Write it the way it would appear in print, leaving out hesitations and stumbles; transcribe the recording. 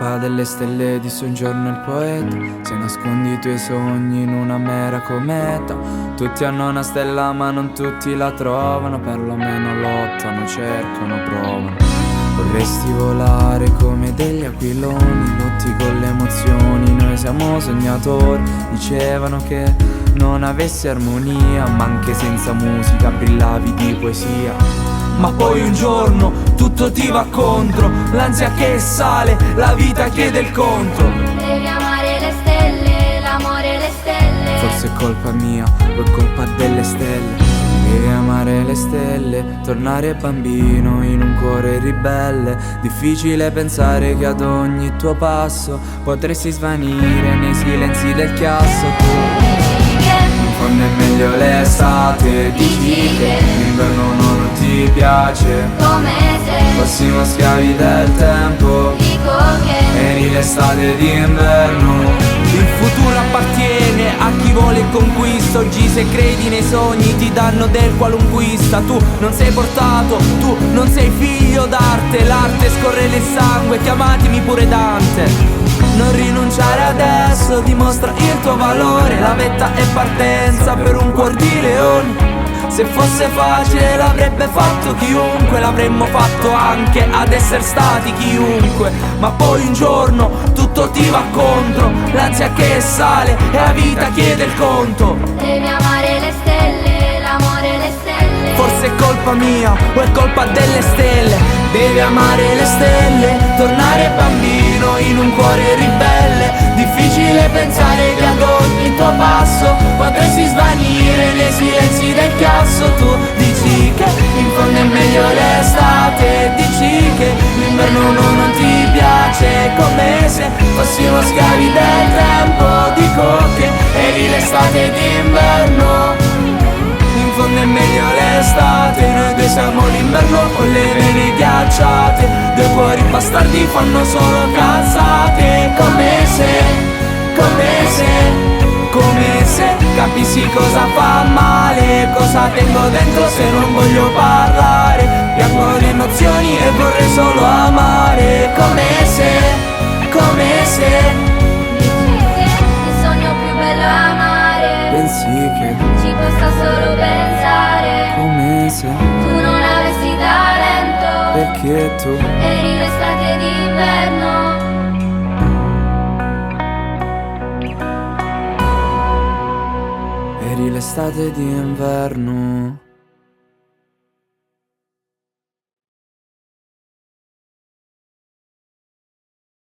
colpa delle stelle, disse un giorno il poeta. Se nascondi i tuoi sogni in una mera cometa, tutti hanno una stella ma non tutti la trovano, perlomeno lottano, cercano, provano. Vorresti volare come degli aquiloni, lotti con le emozioni, noi siamo sognatori. Dicevano che non avessi armonia, ma anche senza musica brillavi di poesia. Ma poi un giorno tutto ti va contro, l'ansia che sale, la vita chiede il conto. Devi amare le stelle, l'amore e le stelle. Forse è colpa mia o è colpa delle stelle. Devi amare le stelle, tornare bambino in un cuore ribelle. Difficile pensare che ad ogni tuo passo potresti svanire nei silenzi del chiasso. Tu in fondo è meglio l'estate, dici che l'inverno non ti piace, come se fossimo schiavi del tempo, dico che eri l'estate d'inverno. Il futuro appartiene a chi vuole e conquista. Oggi se credi nei sogni ti danno del qualunquista. Tu non sei portato, tu non sei figlio d'arte. L'arte scorre nel sangue, chiamatemi pure Dante. Non rinunciare adesso, dimostra il tuo valore. La vetta è partenza per un cuor di leone. Se fosse facile l'avrebbe fatto chiunque, l'avremmo fatto anche ad essere stati chiunque. Ma poi un giorno tutto ti va contro, l'ansia che sale e la vita chiede il conto. devi amare le stelle, l'amore e le stelle. Forse è colpa mia o è colpa delle stelle. Devi amare le stelle, tornare bambino in un cuore ribelle. Difficile pensare che ad ogni tuo passo potresti svanire nei silenzi del chiasso. Tu dici che in fondo è meglio l'estate, dici che l'inverno non ti piace, come se fossimo schiavi del tempo. Dico che eri l'estate d'inverno. In fondo è meglio l'estate, noi due siamo l'inverno con le vene ghiacciate. Due cuori bastardi fanno solo cazzate. Come se capissi cosa fa male, cosa tengo dentro se non voglio parlare. Piango le emozioni e vorrei solo amare. Come se Dici che il sogno più bello è amare, pensi che ci basta solo pensare. come se, Tu non avessi talento, perché tu eri l'estate d'inverno. eri l'estate d'inverno.